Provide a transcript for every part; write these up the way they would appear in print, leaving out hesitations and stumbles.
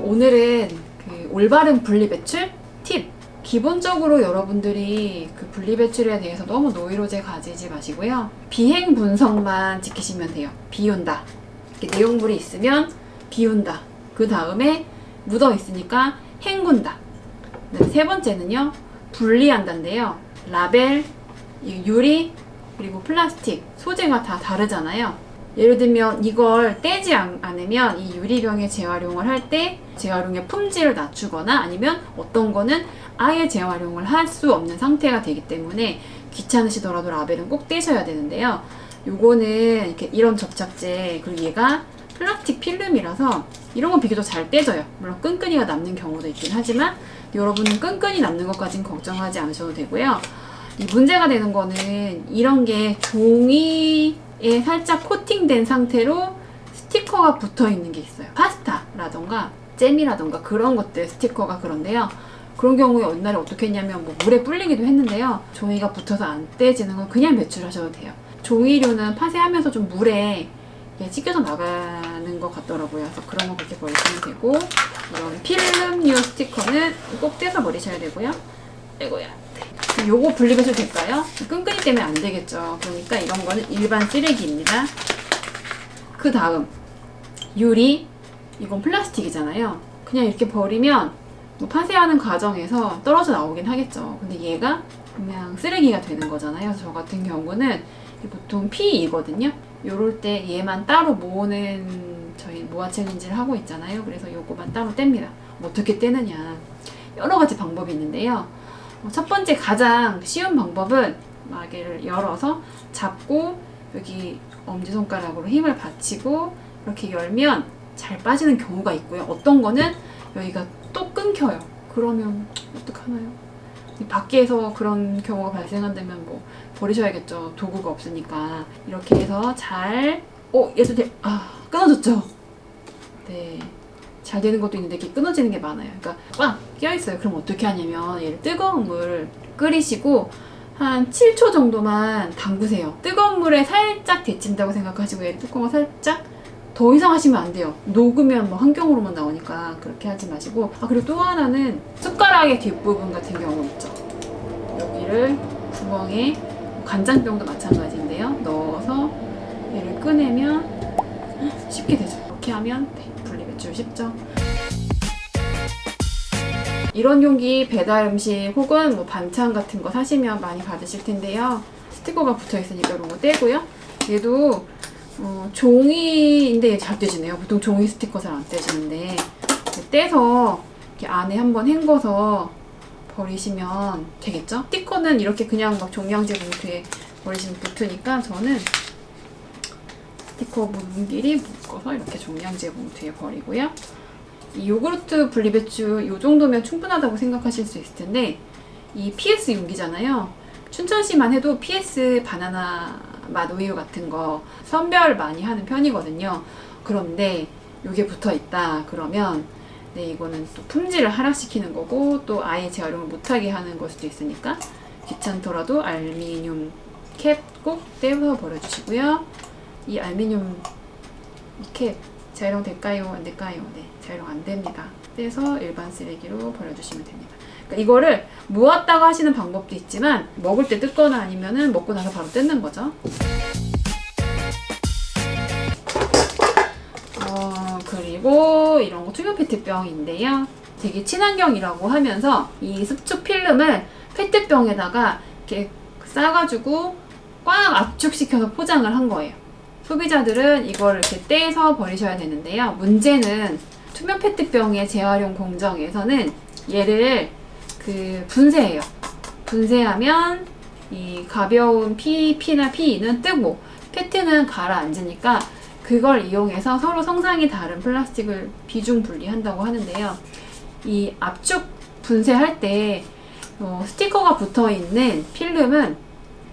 오늘은 그 올바른 분리배출 팁! 기본적으로 여러분들이 그 분리배출에 대해서 너무 노이로제 가지지 마시고요. 비행 분석만 지키시면 돼요. 비운다. 이렇게 내용물이 있으면 비운다. 그 다음에 묻어 있으니까 헹군다. 세 번째는요, 분리한다인데요. 라벨, 유리, 그리고 플라스틱, 소재가 다 다르잖아요. 예를 들면 이걸 떼지 않으면 이 유리병에 재활용을 할 때 재활용의 품질을 낮추거나 아니면 어떤 거는 아예 재활용을 할 수 없는 상태가 되기 때문에 귀찮으시더라도 라벨은 꼭 떼셔야 되는데요. 요거는 이런 접착제, 그리고 얘가 플라스틱 필름이라서 이런 건 비교적 잘 떼져요. 물론 끈끈이가 남는 경우도 있긴 하지만 여러분은 끈끈이 남는 것까지는 걱정하지 않으셔도 되고요. 이 문제가 되는 거는 이런 게 종이에 살짝 코팅된 상태로 스티커가 붙어 있는 게 있어요. 파스타라던가 잼이라던가 그런 것들 스티커가 그런데요. 그런 경우에 옛날에 어떻게 했냐면 물에 불리기도 했는데요. 종이가 붙어서 안 떼지는 건 그냥 배출하셔도 돼요. 종이류는 파쇄하면서 좀 물에 찢겨져 나가는 것 같더라고요. 그래서 그런 거 그렇게 버리시면 되고, 이런 필름류 스티커는 꼭 떼서 버리셔야 되고요. 아이고야. 요거 분리배출 될까요? 끈끈이 때문에 안 되겠죠. 그러니까 이런 거는 일반 쓰레기입니다. 그 다음 유리, 이건 플라스틱이잖아요. 그냥 이렇게 버리면 파쇄하는 과정에서 떨어져 나오긴 하겠죠. 근데 얘가 그냥 쓰레기가 되는 거잖아요. 저 같은 경우는 보통 P이거든요. 요럴 때 얘만 따로 모으는 저희 모아 챌린지를 하고 있잖아요. 그래서 요거만 따로 뗍니다. 어떻게 떼느냐, 여러 가지 방법이 있는데요. 첫 번째 가장 쉬운 방법은 마개를 열어서 잡고 여기 엄지손가락으로 힘을 받치고 이렇게 열면 잘 빠지는 경우가 있고요. 어떤 거는 여기가 또 끊겨요. 그러면 어떡하나요? 밖에서 그런 경우가 발생한다면 버리셔야겠죠. 도구가 없으니까. 이렇게 해서 잘 얘도 끊어졌죠? 네, 잘 되는 것도 있는데 이렇게 끊어지는 게 많아요. 그러니까 꽉 끼어있어요. 그럼 어떻게 하냐면 얘를 뜨거운 물 끓이시고 한 7초 정도만 담그세요. 뜨거운 물에 살짝 데친다고 생각하시고 얘를 뚜껑을 살짝, 더 이상 하시면 안 돼요. 녹으면 한 경우로만 나오니까 그렇게 하지 마시고. 그리고 또 하나는 숟가락의 뒷부분 같은 경우 있죠. 여기를 구멍에, 간장병도 마찬가지인데요. 넣어서 얘를 꺼내면 쉽게 되죠. 이렇게 하면 분리배출 쉽죠. 이런 용기 배달 음식 혹은 반찬 같은 거 사시면 많이 받으실 텐데요. 스티커가 붙어 있으니까 이런 거 떼고요. 얘도 종이인데 잘 떼지네요. 보통 종이 스티커 잘 안 떼지는데 떼서 이렇게 안에 한번 헹궈서 버리시면 되겠죠? 스티커는 이렇게 그냥 종량제 봉투에 버리시면 붙으니까 저는 스티커 분길이 묶어서 이렇게 종량제 봉투에 버리고요. 이 요구르트 분리배출 이 정도면 충분하다고 생각하실 수 있을 텐데, 이 PS 용기잖아요. 춘천시만 해도 PS 바나나 맛 우유 같은 거 선별 많이 하는 편이거든요. 그런데 이게 붙어 있다 그러면 이거는 또 품질을 하락시키는 거고 또 아예 재활용을 못하게 하는 걸 수도 있으니까 귀찮더라도 알루미늄 캡 꼭 떼서 버려주시고요. 이 알루미늄 캡 재활용 될까요? 안 될까요? 네, 재활용 안 됩니다. 떼서 일반 쓰레기로 버려주시면 됩니다. 그러니까 이거를 모았다가 하시는 방법도 있지만 먹을 때 뜯거나 아니면은 먹고 나서 바로 뜯는 거죠. 그리고 이런 거 투명 페트병인데요. 되게 친환경이라고 하면서 이 습축 필름을 페트병에다가 이렇게 싸가지고 꽉 압축시켜서 포장을 한 거예요. 소비자들은 이걸 이렇게 떼서 버리셔야 되는데요. 문제는 투명 페트병의 재활용 공정에서는 얘를 분쇄해요. 분쇄하면 이 가벼운 P나 PE는 뜨고 페트는 가라앉으니까 그걸 이용해서 서로 성상이 다른 플라스틱을 비중 분리한다고 하는데요. 이 압축 분쇄할 때 스티커가 붙어 있는 필름은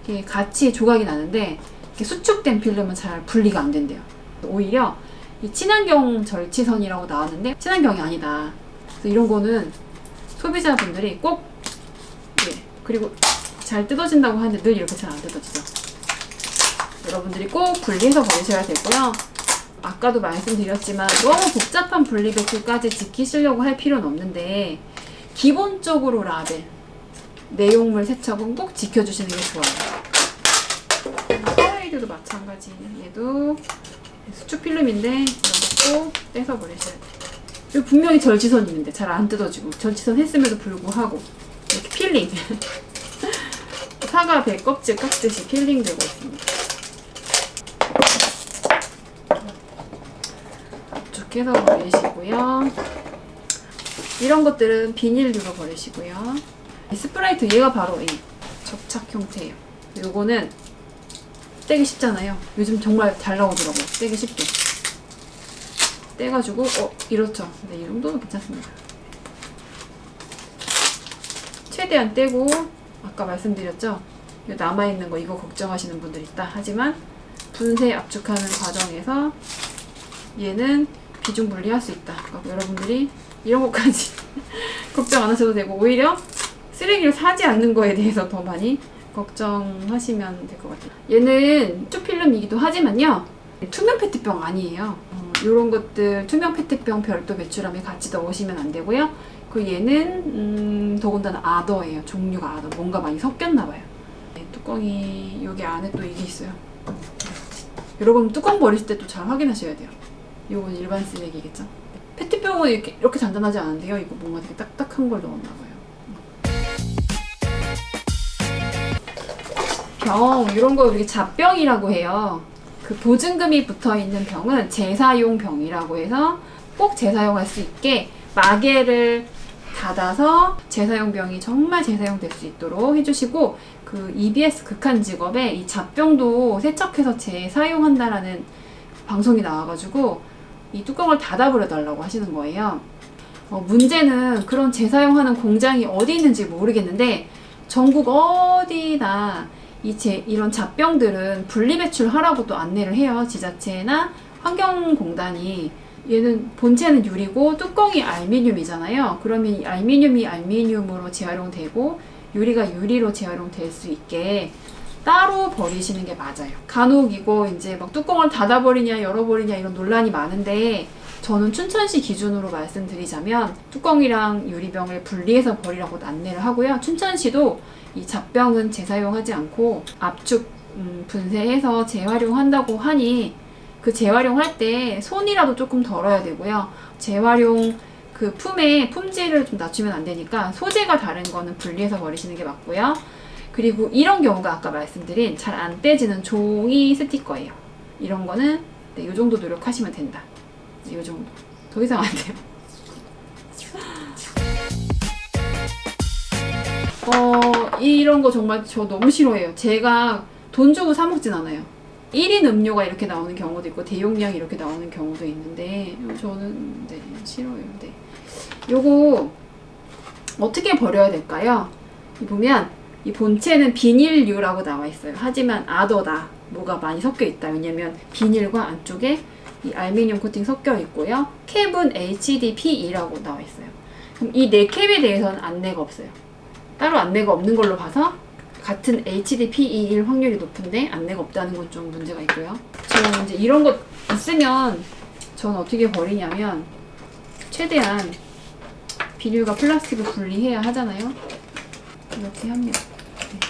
이렇게 같이 조각이 나는데 이렇게 수축된 필름은 잘 분리가 안 된대요. 오히려 이 친환경 절취선이라고 나왔는데 친환경이 아니다. 그래서 이런 거는 소비자분들이 꼭 그리고 잘 뜯어진다고 하는데 늘 이렇게 잘 안 뜯어지죠. 여러분들이 꼭 분리해서 버리셔야 되고요. 아까도 말씀드렸지만 너무 복잡한 분리 배출까지 지키시려고 할 필요는 없는데 기본적으로 라벨, 내용물 세척은 꼭 지켜주시는 게 좋아요. 파워에이드도 마찬가지. 얘도 수축 필름인데 이런 거 꼭 떼서 버리셔야 돼요. 이거 분명히 절지선 있는데 잘 안 뜯어지고 절지선 했음에도 불구하고 이렇게 필링 사과 배 껍질 깎듯이 필링되고 있습니다. 해서 버리시고요. 이런 것들은 비닐류로 버리시고요. 스프라이트 얘가 바로 이 접착 형태예요. 요거는 떼기 쉽잖아요. 요즘 정말 잘 나오더라고요. 떼기 쉽게. 떼가지고 이렇죠. 네, 이 정도는 괜찮습니다. 최대한 떼고 아까 말씀드렸죠. 남아있는 거 이거 걱정하시는 분들 있다. 하지만 분쇄 압축하는 과정에서 얘는 비중 분리할 수 있다. 그러니까 여러분들이 이런 것까지 걱정 안 하셔도 되고 오히려 쓰레기를 사지 않는 거에 대해서 더 많이 걱정하시면 될 것 같아요. 얘는 투필름이기도 하지만요. 투명 페트병 아니에요. 이런 것들 투명 페트병 별도 배출함에 같이 넣으시면 안 되고요. 그 얘는 더군다나 아더예요. 종류가 아더. 뭔가 많이 섞였나 봐요. 네, 뚜껑이 여기 안에 또 이게 있어요. 여러분 뚜껑 버리실 때 또 잘 확인하셔야 돼요. 이건 일반 쓰레기겠죠? 페트병은 이렇게 단단하지 않은데요. 이거 뭔가 되게 딱딱한 걸 넣었나 봐요. 병, 이런 거 우리 잡병이라고 해요. 그 보증금이 붙어 있는 병은 재사용 병이라고 해서 꼭 재사용할 수 있게 마개를 닫아서 재사용 병이 정말 재사용될 수 있도록 해주시고, 그 EBS 극한 직업에 이 잡병도 세척해서 재사용한다라는 방송이 나와가지고 이 뚜껑을 닫아버려 달라고 하시는 거예요. 문제는 그런 재사용하는 공장이 어디 있는지 모르겠는데 전국 어디나 이런 잡병들은 분리배출하라고 또 안내를 해요. 지자체나 환경공단이. 얘는 본체는 유리고 뚜껑이 알미늄이잖아요. 그러면 이 알미늄이 알미늄으로 재활용되고 유리가 유리로 재활용될 수 있게 따로 버리시는 게 맞아요. 간혹 이거 이제 막 뚜껑을 닫아버리냐 열어버리냐 이런 논란이 많은데, 저는 춘천시 기준으로 말씀드리자면 뚜껑이랑 유리병을 분리해서 버리라고 안내를 하고요. 춘천시도 이 잡병은 재사용하지 않고 압축 분쇄해서 재활용한다고 하니 그 재활용할 때 손이라도 조금 덜어야 되고요. 재활용 그 품의 품질을 좀 낮추면 안 되니까 소재가 다른 거는 분리해서 버리시는 게 맞고요. 그리고 이런 경우가 아까 말씀드린 잘 안 떼지는 종이 스티커예요. 이런 거는 네, 이 정도 노력하시면 된다. 이 정도. 더 이상 안 돼요. 이런 거 정말 저 너무 싫어해요. 제가 돈 주고 사 먹진 않아요. 1인 음료가 이렇게 나오는 경우도 있고 대용량이 이렇게 나오는 경우도 있는데 저는 네, 싫어요. 네. 요거 어떻게 버려야 될까요? 보면 이 본체는 비닐류라고 나와 있어요. 하지만 아더다. 뭐가 많이 섞여 있다. 왜냐면 비닐과 안쪽에 이 알미늄 코팅 섞여 있고요. 캡은 HDPE라고 나와 있어요. 그럼 이 네 캡에 대해서는 안내가 없어요. 따로 안내가 없는 걸로 봐서 같은 HDPE일 확률이 높은데 안내가 없다는 건 좀 문제가 있고요. 저는 이제 이런 거 있으면 저는 어떻게 버리냐면 최대한 비닐과 플라스틱을 분리해야 하잖아요. 이렇게 합니다. 네.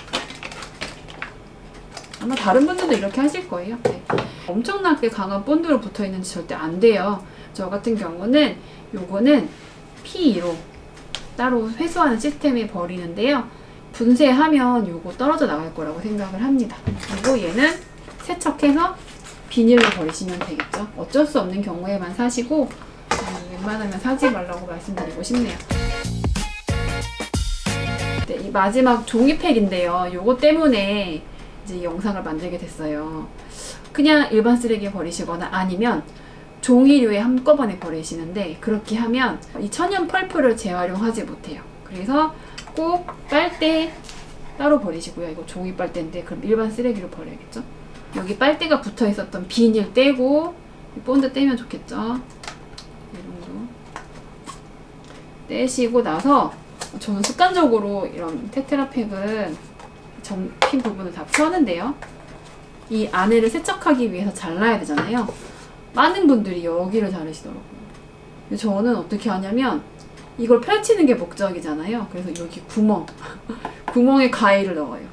아마 다른 분들도 이렇게 하실 거예요. 네. 엄청나게 강한 본드로 붙어있는 절대 안 돼요. 저 같은 경우는 요거는 P2로 따로 회수하는 시스템에 버리는데요. 분쇄하면 요거 떨어져 나갈 거라고 생각을 합니다. 그리고 얘는 세척해서 비닐로 버리시면 되겠죠. 어쩔 수 없는 경우에만 사시고 웬만하면 사지 말라고 말씀드리고 싶네요. 네, 이 마지막 종이팩인데요. 요거 때문에 이제 이 영상을 만들게 됐어요. 그냥 일반 쓰레기에 버리시거나 아니면 종이류에 한꺼번에 버리시는데 그렇게 하면 이 천연 펄프를 재활용하지 못해요. 그래서 꼭 빨대 따로 버리시고요. 이거 종이 빨대인데 그럼 일반 쓰레기로 버려야겠죠? 여기 빨대가 붙어 있었던 비닐 떼고 본드 떼면 좋겠죠? 이 정도 떼시고 나서 저는 습관적으로 이런 테트라팩은 접힌 부분을 다 펴는데요. 이 안에를 세척하기 위해서 잘라야 되잖아요. 많은 분들이 여기를 자르시더라고요. 근데 저는 어떻게 하냐면 이걸 펼치는 게 목적이잖아요. 그래서 여기 구멍에 가위를 넣어요. 네,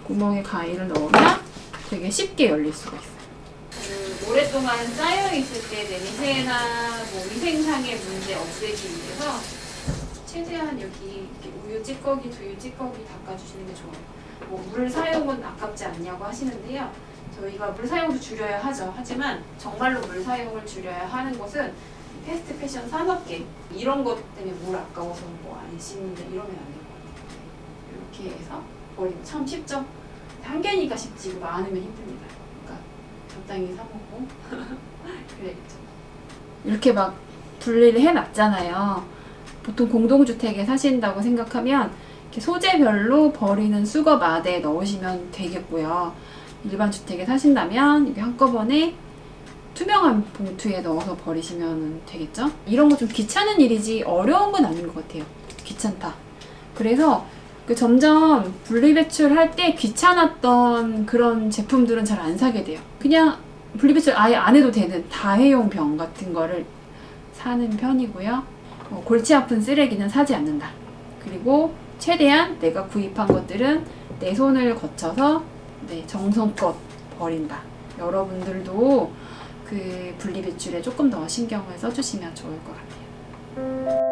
구멍에 가위를 넣으면 되게 쉽게 열릴 수가 있어요. 오랫동안 쌓여있을 때 냄새나 뭐 위생상의 문제 없애기 위해서 최대한 여기 이렇게 우유 찌꺼기, 두유 찌꺼기 닦아주시는 게 좋아요. 뭐 물 사용은 아깝지 않냐고 하시는데요. 저희가 물 사용도 줄여야 하죠. 하지만 정말로 물 사용을 줄여야 하는 것은 패스트 패션 산업계 이런 것 때문에 물 아까워서 뭐 안 씻는다 이러면 안 될 것 같아요. 이렇게 해서 버리면 참 쉽죠? 한 개니까 쉽지 이거 많으면 힘듭니다. 그러니까 적당히 사 먹고 그래야겠죠. 이렇게 막 분리를 해놨잖아요. 보통 공동주택에 사신다고 생각하면 이렇게 소재별로 버리는 수거 마대에 넣으시면 되겠고요. 일반 주택에 사신다면 이게 한꺼번에 투명한 봉투에 넣어서 버리시면 되겠죠? 이런 거 좀 귀찮은 일이지 어려운 건 아닌 것 같아요. 귀찮다. 그래서 점점 분리배출할 때 귀찮았던 그런 제품들은 잘 안 사게 돼요. 그냥 분리배출 아예 안 해도 되는 다회용 병 같은 거를 사는 편이고요. 골치 아픈 쓰레기는 사지 않는다. 그리고 최대한 내가 구입한 것들은 내 손을 거쳐서 정성껏 버린다. 여러분들도 그 분리배출에 조금 더 신경을 써주시면 좋을 것 같아요.